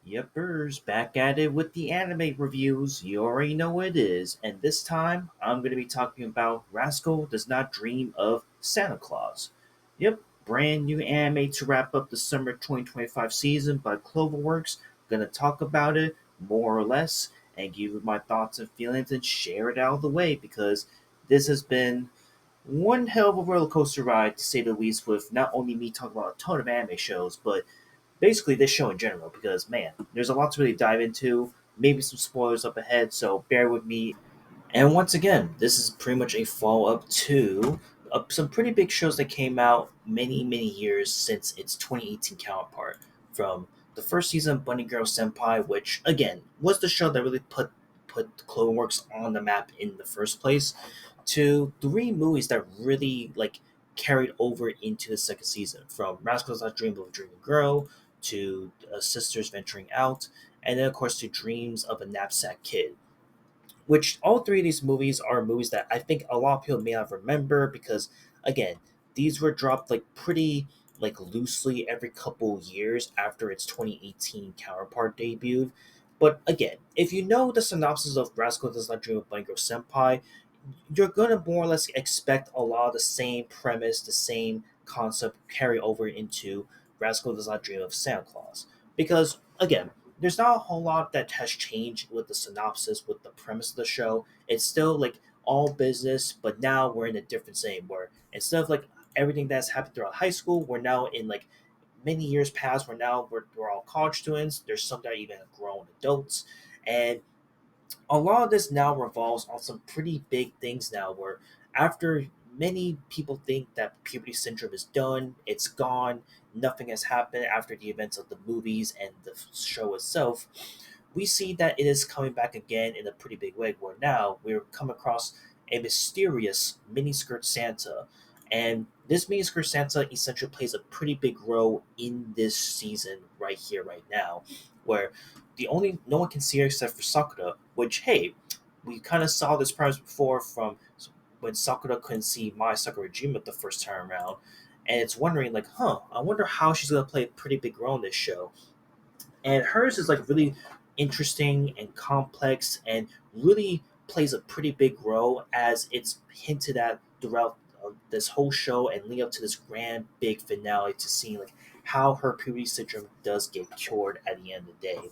Yepers, back at it with the anime reviews. You already know what it is, and this time I'm going to be talking about Rascal Does Not Dream of Santa Claus. Yep, brand new anime to wrap up the summer 2025 season by Cloverworks. Gonna talk about it more or less and give you my thoughts and feelings and share it out of the way because this has been one hell of a roller coaster ride to say the least, with not only me talking about a ton of anime shows, but basically this show in general because man, there's a lot to really dive into. Maybe some spoilers up ahead, so bear with me. And once again, this is pretty much a follow up to some pretty big shows that came out many years since its 2018 counterpart. From the first season of Bunny Girl Senpai, which again was the show that really put Cloverworks on the map in the first place, to three movies that really carried over into the second season. From Rascal's Not Dream of a Dreaming Girl to Sisters Venturing Out, and then of course to Dreams of a Knapsack Kid, which all three of these movies are movies that I think a lot of people may not remember because again, these were dropped pretty loosely every couple years after its 2018 counterpart debuted. But again, if you know the synopsis of Rascal Does Not Dream of Bunny Girl Senpai, you're gonna more or less expect a lot of the same premise, the same concept carry over into Rascal Does Not Dream of Santa Claus. Because again, there's not a whole lot that has changed with the synopsis, with the premise of the show. It's still all business, but now we're in a different setting where instead of everything that's happened throughout high school, we're now in many years past. We're all college students. There's some that are even grown adults, and a lot of this now revolves on some pretty big things now where after many people think that puberty syndrome is done, it's gone, nothing has happened after the events of the movies and the show itself, we see that it is coming back again in a pretty big way where now we're come across a mysterious miniskirt Santa. And this miniskirt Santa essentially plays a pretty big role in this season right here, right now, where the only no one can see her except for Sakura. Which, hey, we kind of saw this premise before from when Sakura couldn't see my Sakura Jima the first time around, and it's wondering I wonder how she's gonna play a pretty big role in this show. And hers is really interesting and complex, and really plays a pretty big role as it's hinted at throughout this whole show and lead up to this grand big finale to seeing how her puberty syndrome does get cured at the end of the day.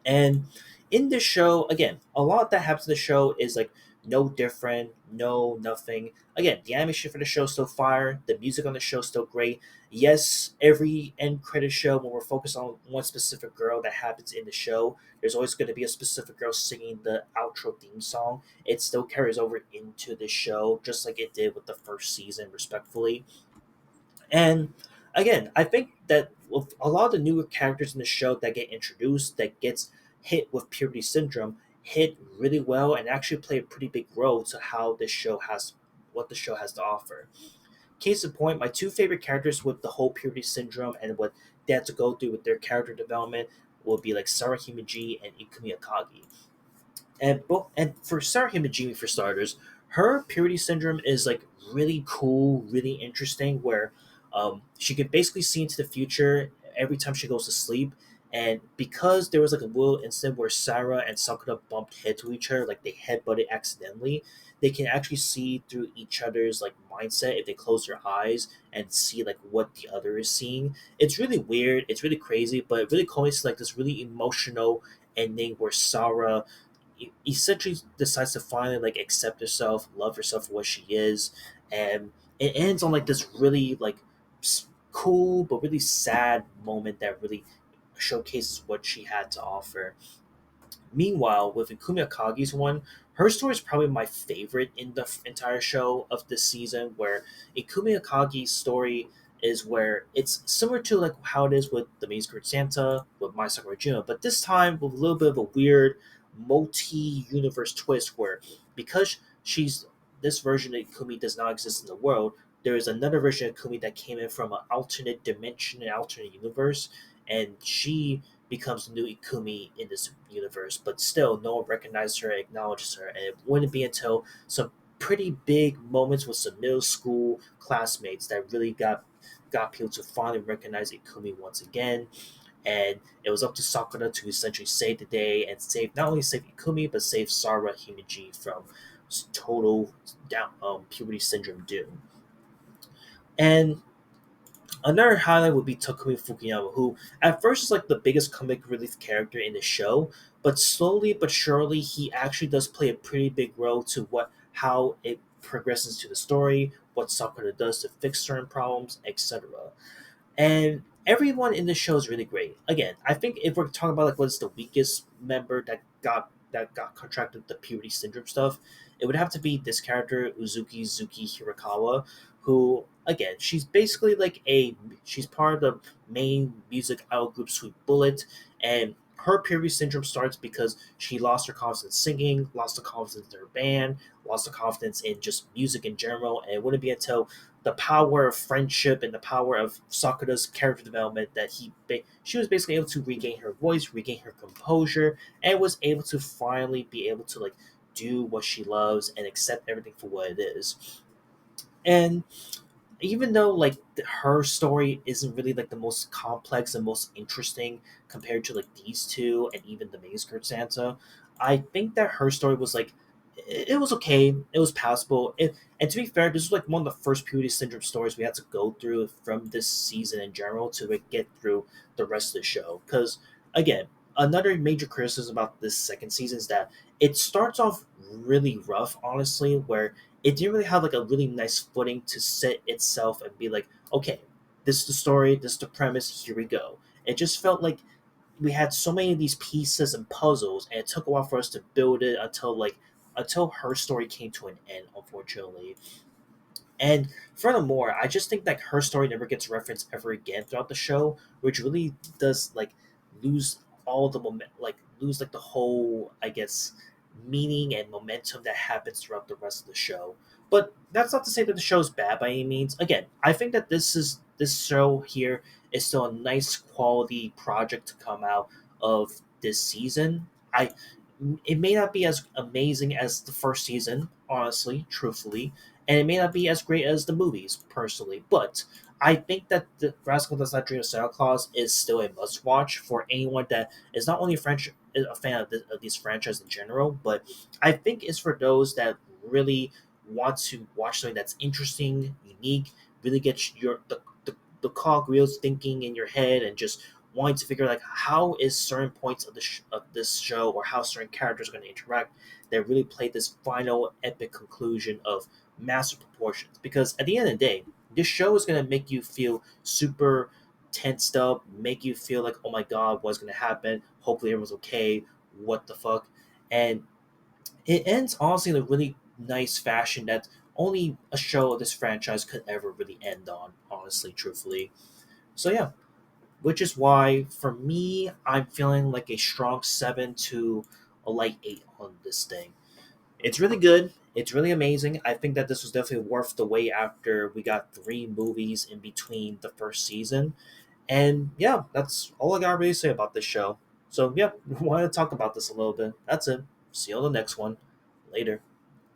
And in this show, again, a lot that happens in the show is no different, no nothing. Again, the animation for the show is still fire. The music on the show is still great. Yes, every end credit show when we're focused on one specific girl that happens in the show, there's always going to be a specific girl singing the outro theme song. It still carries over into the show, just like it did with the first season, respectfully. And again, I think that with a lot of the newer characters in the show that get introduced, that gets hit with puberty syndrome, hit really well and actually play a pretty big role to how this show has what the show has to offer. Case in point, my two favorite characters with the whole puberty syndrome and what they had to go through with their character development will be Sarah Himeji and Ikumi Akagi. And for Sarah Himajimi, for starters, her puberty syndrome is really cool, really interesting. Where she can basically see into the future every time she goes to sleep. And because there was a little incident where Sarah and Sakura bumped head to each other, they headbutted accidentally, they can actually see through each other's mindset if they close their eyes and see what the other is seeing. It's really weird. It's really crazy, but it really culminates to this really emotional ending where Sarah essentially decides to finally accept herself, love herself for what she is, and it ends on this really cool but really sad moment that really showcases what she had to offer. Meanwhile, with Ikumi Akagi's one, her story is probably my favorite in the entire show of this season. Where Ikumi Akagi's story is where it's similar to how it is with the Main Skirt Santa with My Sakura Jima, but this time with a little bit of a weird multi-universe twist where because she's this version of Ikumi does not exist in the world, there is another version of Ikumi that came in from an alternate dimension, an alternate universe, and she becomes the new Ikumi in this universe, but still no one recognizes her, acknowledges her, and it wouldn't be until some pretty big moments with some middle school classmates that really got people to finally recognize Ikumi once again. and it was up to Sakura to essentially save the day and save not only save Ikumi but save Sarah Himeji from total down puberty syndrome doom. And another highlight would be Takumi Fukuyama, who at first is like the biggest comic relief character in the show, but slowly but surely he actually does play a pretty big role to what how it progresses to the story, what Sakura does to fix certain problems, etc. And everyone in the show is really great. Again, I think if we're talking about like what's the weakest member that got contracted the puberty syndrome stuff, it would have to be this character Zuki Hirakawa, who again she's basically like a she's part of the main music idol group Sweet Bullet, and her puberty syndrome starts because she lost her confidence in singing, lost the confidence in her band, lost the confidence in just music in general, and it wouldn't be until the power of friendship and the power of Sakura's character development that she was basically able to regain her voice, regain her composure, and was able to finally be able to like do what she loves and accept everything for what it is. And even though like her story isn't really like the most complex and most interesting compared to like these two and even the main skirt Santa, I think that her story was like it was okay, it was passable. And to be fair, this was like one of the first puberty syndrome stories we had to go through from this season in general to like get through the rest of the show. Because again, another major criticism about this second season is that it starts off really rough, honestly, where it didn't really have like a really nice footing to set itself and be like, okay, this is the story, this is the premise, here we go. It just felt like we had so many of these pieces and puzzles, and it took a while for us to build it until her story came to an end, unfortunately. And furthermore, I just think that her story never gets referenced ever again throughout the show, which really does like lose all the moment, like lose like the whole, I guess, meaning and momentum that happens throughout the rest of the show. But that's not to say that the show's bad by any means. Again, I think that this show here is still a nice quality project to come out of this season. I It may not be as amazing as the first season, honestly, truthfully, and it may not be as great as the movies personally, but I think that the Rascal Does Not Dream of Santa Claus is still a must watch for anyone that is not only a fan of these franchises in general, but I think it's for those that really want to watch something that's interesting, unique, really get the cog wheels thinking in your head and just wanting to figure like how is certain points of of this show or how certain characters are going to interact that really play this final epic conclusion of massive proportions. Because at the end of the day, this show is going to make you feel super tensed up, make you feel like, oh my god, what's going to happen? Hopefully everyone's okay. What the fuck? And it ends honestly in a really nice fashion that only a show of this franchise could ever really end on, honestly, truthfully. So yeah, which is why for me, I'm feeling like a strong 7 to a light 8 on this thing. It's really good. It's really amazing. I think that this was definitely worth the wait after we got 3 movies in between the first season. And yeah, that's all I got to really say about this show. So yeah, we wanted to talk about this a little bit. That's it. See you on the next one. Later.